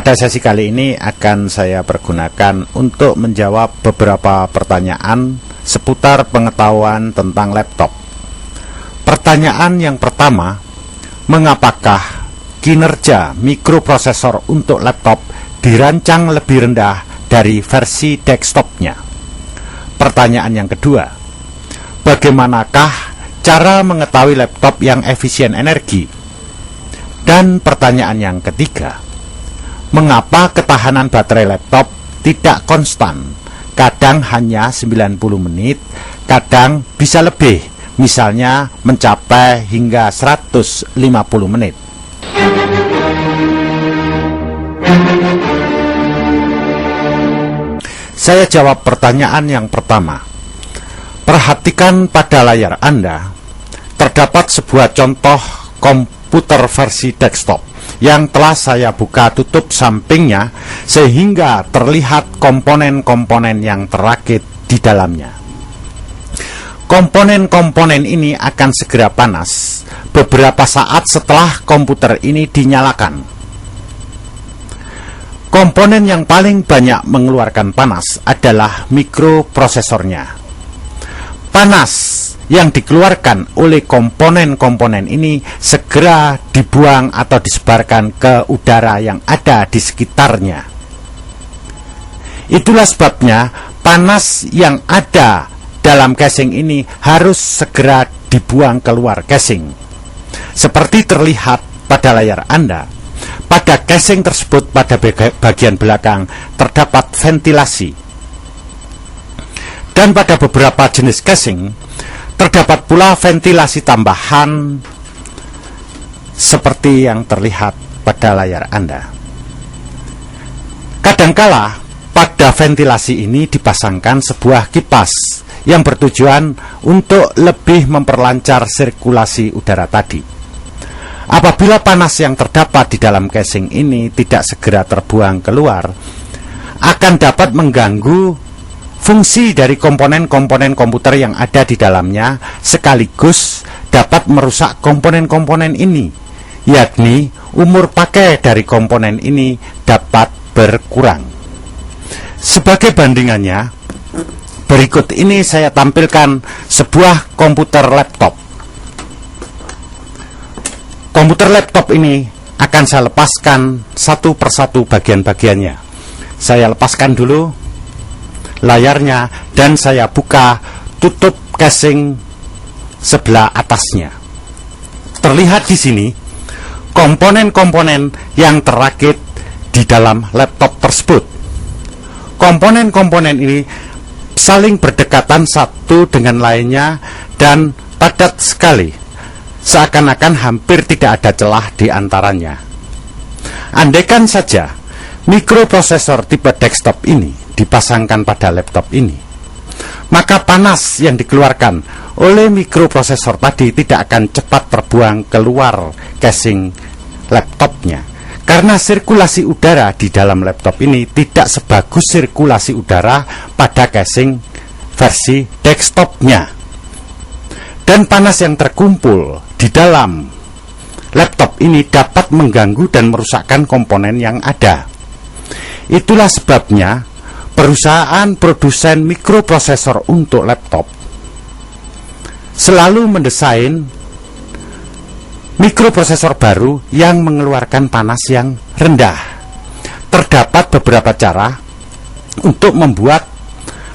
Pada sesi kali ini akan saya pergunakan untuk menjawab beberapa pertanyaan seputar pengetahuan tentang laptop. Pertanyaan yang pertama, mengapakah kinerja mikroprosesor untuk laptop dirancang lebih rendah dari versi desktopnya? Pertanyaan yang kedua, bagaimanakah cara mengetahui laptop yang efisien energi? Dan pertanyaan yang ketiga, mengapa ketahanan baterai laptop tidak konstan? Kadang hanya 90 menit, kadang bisa lebih, misalnya mencapai hingga 150 menit. Saya jawab pertanyaan yang pertama. Perhatikan pada layar Anda, terdapat sebuah contoh komputer versi desktop yang telah saya buka tutup sampingnya sehingga terlihat komponen-komponen yang terakit di dalamnya. Komponen-komponen ini akan segera panas beberapa saat setelah komputer ini dinyalakan. Komponen yang paling banyak mengeluarkan panas adalah mikroprosesornya. Panas yang dikeluarkan oleh komponen-komponen ini segera dibuang atau disebarkan ke udara yang ada di sekitarnya. Itulah sebabnya panas yang ada dalam casing ini harus segera dibuang keluar casing. Seperti terlihat pada layar Anda, pada casing tersebut pada bagian belakang terdapat ventilasi. Dan pada beberapa jenis casing terdapat pula ventilasi tambahan seperti yang terlihat pada layar Anda. Kadangkala pada ventilasi ini dipasangkan sebuah kipas yang bertujuan untuk lebih memperlancar sirkulasi udara tadi. Apabila panas yang terdapat di dalam casing ini tidak segera terbuang keluar, akan dapat mengganggu fungsi dari komponen-komponen komputer yang ada di dalamnya, sekaligus dapat merusak komponen-komponen ini, yakni umur pakai dari komponen ini dapat berkurang. Sebagai bandingannya, berikut ini saya tampilkan sebuah komputer laptop. Komputer laptop ini akan saya lepaskan satu persatu bagian-bagiannya. Saya lepaskan dulu layarnya dan saya buka tutup casing sebelah atasnya. Terlihat di sini komponen-komponen yang terakit di dalam laptop tersebut. Komponen-komponen ini saling berdekatan satu dengan lainnya dan padat sekali, seakan-akan hampir tidak ada celah di antaranya. Andaikan saja mikroprosesor tipe desktop ini dipasangkan pada laptop ini, maka panas yang dikeluarkan oleh mikroprosesor tadi tidak akan cepat terbuang keluar casing laptopnya, karena sirkulasi udara di dalam laptop ini tidak sebagus sirkulasi udara pada casing versi desktopnya. Dan panas yang terkumpul di dalam laptop ini dapat mengganggu dan merusakkan komponen yang ada. Itulah sebabnya perusahaan produsen mikroprosesor untuk laptop selalu mendesain mikroprosesor baru yang mengeluarkan panas yang rendah. Terdapat beberapa cara untuk membuat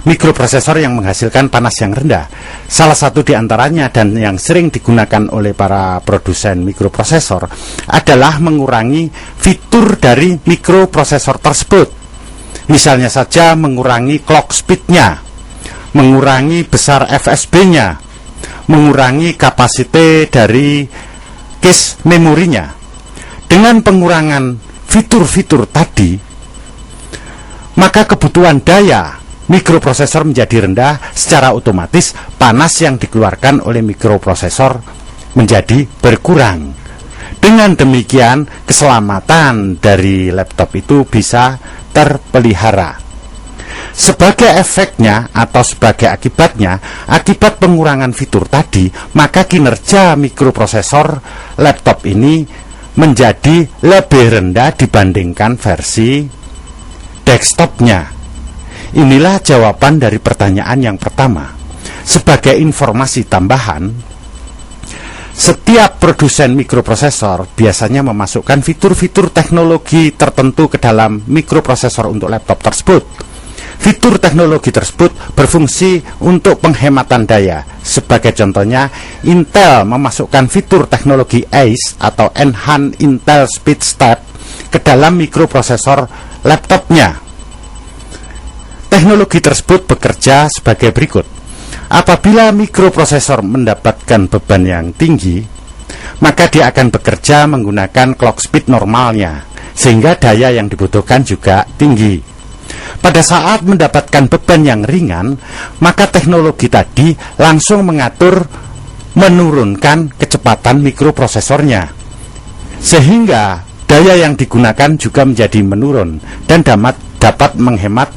mikroprosesor yang menghasilkan panas yang rendah. Salah satu di antaranya dan yang sering digunakan oleh para produsen mikroprosesor adalah mengurangi fitur dari mikroprosesor tersebut. Misalnya saja mengurangi clock speed-nya, mengurangi besar FSB-nya, mengurangi kapasitas dari case memorinya. Dengan pengurangan fitur-fitur tadi, maka kebutuhan daya mikroprosesor menjadi rendah. Secara otomatis panas yang dikeluarkan oleh mikroprosesor menjadi berkurang. Dengan demikian keselamatan dari laptop itu bisa terpelihara. Sebagai efeknya atau sebagai akibatnya, akibat pengurangan fitur tadi, maka kinerja mikroprosesor laptop ini menjadi lebih rendah dibandingkan versi desktopnya? Inilah jawaban dari pertanyaan yang pertama. Sebagai informasi tambahan, setiap produsen mikroprosesor biasanya memasukkan fitur-fitur teknologi tertentu ke dalam mikroprosesor untuk laptop tersebut. Fitur teknologi tersebut berfungsi untuk penghematan daya. Sebagai contohnya, Intel memasukkan fitur teknologi ACE atau Enhanced Intel Speed Step ke dalam mikroprosesor laptopnya. Teknologi tersebut bekerja sebagai berikut. Apabila mikroprosesor mendapatkan beban yang tinggi, maka dia akan bekerja menggunakan clock speed normalnya, sehingga daya yang dibutuhkan juga tinggi. Pada saat mendapatkan beban yang ringan, maka teknologi tadi langsung menurunkan kecepatan mikroprosesornya, sehingga daya yang digunakan juga menjadi menurun dan dapat menghemat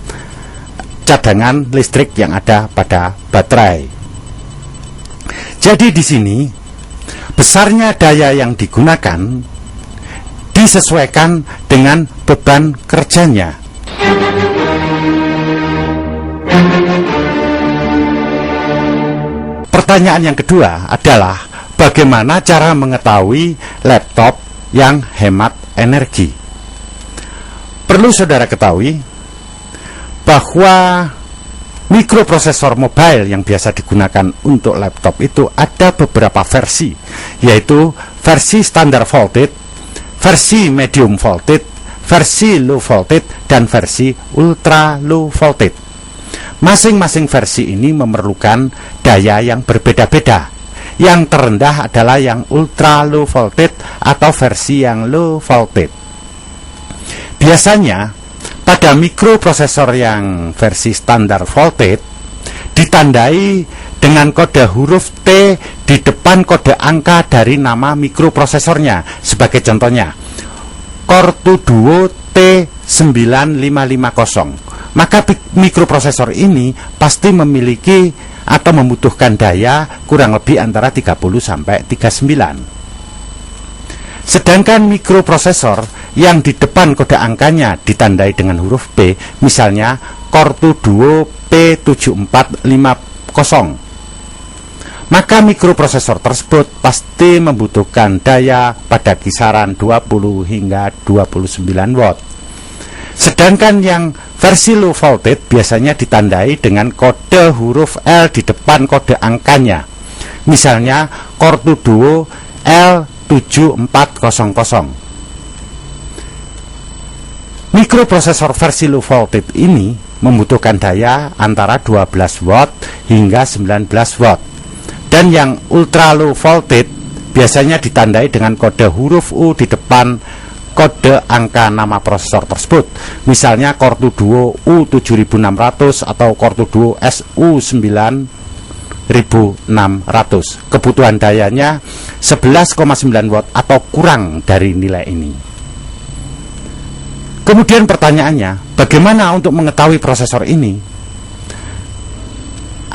cadangan listrik yang ada pada baterai. Jadi di sini besarnya daya yang digunakan disesuaikan dengan beban kerjanya. Pertanyaan yang kedua adalah bagaimana cara mengetahui laptop yang hemat energi? Perlu saudara ketahui bahwa mikroprosesor mobile yang biasa digunakan untuk laptop itu ada beberapa versi, yaitu versi standar voltage, versi medium voltage, versi low voltage, dan versi ultra low voltage. Masing-masing versi ini memerlukan daya yang berbeda-beda. Yang terendah adalah yang ultra low voltage atau versi yang low voltage. Biasanya pada mikroprosesor yang versi standar voltage ditandai dengan kode huruf T di depan kode angka dari nama mikroprosesornya. Sebagai contohnya, Core 2 Duo T9550. Maka mikroprosesor ini pasti memiliki atau membutuhkan daya kurang lebih antara 30 sampai 39. Sedangkan mikroprosesor yang di depan kode angkanya ditandai dengan huruf P, misalnya Core 2 Duo P7450, maka mikroprosesor tersebut pasti membutuhkan daya pada kisaran 20 hingga 29 watt. Sedangkan yang versi low voltage biasanya ditandai dengan kode huruf L di depan kode angkanya, misalnya Core 2 Duo L7400. Mikroprosesor versi low voltage ini membutuhkan daya antara 12 watt hingga 19 watt. Dan yang ultra low voltage biasanya ditandai dengan kode huruf U di depan kode angka nama prosesor tersebut, misalnya Core 2 Duo U7600 atau Core 2 Duo SU9600. Kebutuhan dayanya 11,9 watt atau kurang dari nilai ini. Kemudian pertanyaannya, bagaimana untuk mengetahui prosesor ini?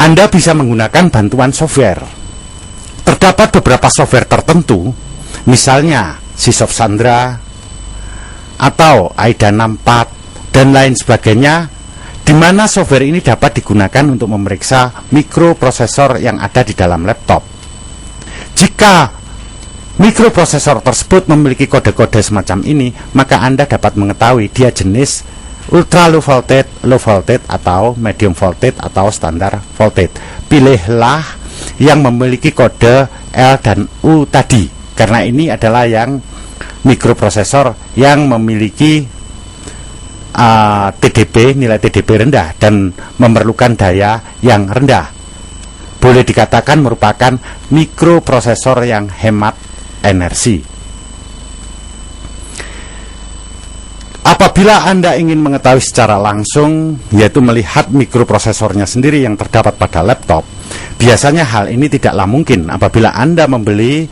Anda bisa menggunakan bantuan software. Terdapat beberapa software tertentu, misalnya Sysoft Sandra atau AIDA 64 dan lain sebagainya, di mana software ini dapat digunakan untuk memeriksa mikroprosesor yang ada di dalam laptop. Jika mikroprosesor tersebut memiliki kode-kode semacam ini, maka Anda dapat mengetahui dia jenis ultra low voltage, atau medium voltage, atau standar voltage. Pilihlah yang memiliki kode L dan U tadi, karena ini adalah yang mikroprosesor yang memiliki nilai TDP rendah dan memerlukan daya yang rendah. Boleh dikatakan merupakan mikroprosesor yang hemat energi. Apabila Anda ingin mengetahui secara langsung, yaitu melihat mikroprosesornya sendiri yang terdapat pada laptop, biasanya hal ini tidaklah mungkin apabila Anda membeli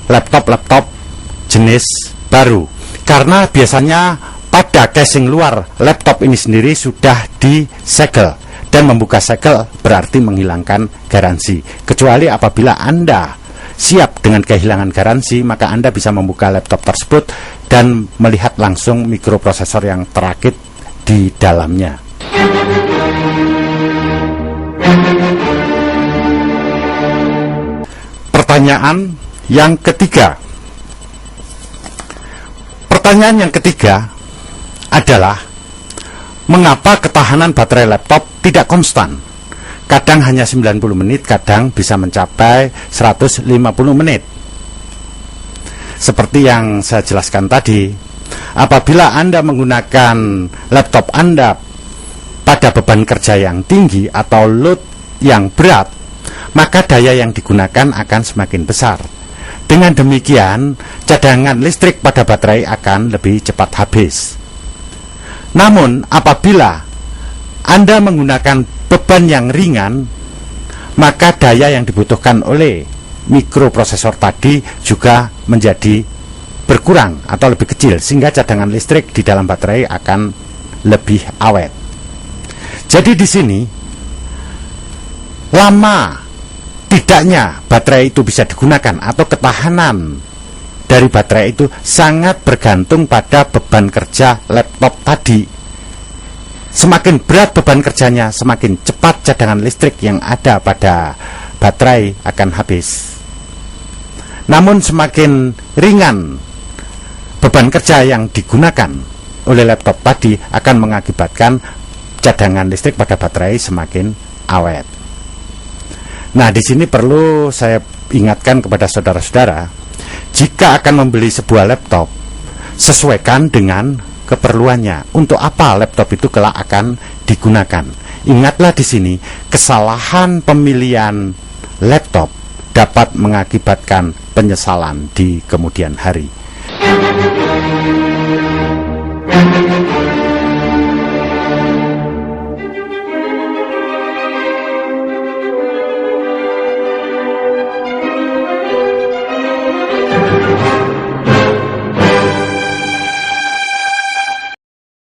laptop jenis baru, karena biasanya pada casing luar laptop ini sendiri sudah disegel, dan membuka segel berarti menghilangkan garansi, kecuali apabila Anda siap dengan kehilangan garansi, maka Anda bisa membuka laptop tersebut dan melihat langsung mikroprosesor yang terakit di dalamnya. Pertanyaan yang ketiga. Pertanyaan yang ketiga adalah, mengapa ketahanan baterai laptop tidak konstan? Kadang hanya 90 menit, kadang bisa mencapai 150 menit. Seperti yang saya jelaskan tadi, apabila Anda menggunakan laptop Anda pada beban kerja yang tinggi atau load yang berat, maka daya yang digunakan akan semakin besar. Dengan demikian, cadangan listrik pada baterai akan lebih cepat habis. Namun, apabila Anda menggunakan beban yang ringan, maka daya yang dibutuhkan oleh mikroprosesor tadi juga menjadi berkurang atau lebih kecil, sehingga cadangan listrik di dalam baterai akan lebih awet. Jadi di sini, lama tidaknya baterai itu bisa digunakan atau ketahanan dari baterai itu sangat bergantung pada beban kerja laptop tadi. Semakin berat beban kerjanya, semakin cepat cadangan listrik yang ada pada baterai akan habis. Namun semakin ringan beban kerja yang digunakan oleh laptop tadi akan mengakibatkan cadangan listrik pada baterai semakin awet. Nah, di sini perlu saya ingatkan kepada saudara-saudara, jika akan membeli sebuah laptop, sesuaikan dengan keperluannya. Untuk apa laptop itu kelak akan digunakan? Ingatlah di sini, kesalahan pemilihan laptop dapat mengakibatkan penyesalan di kemudian hari.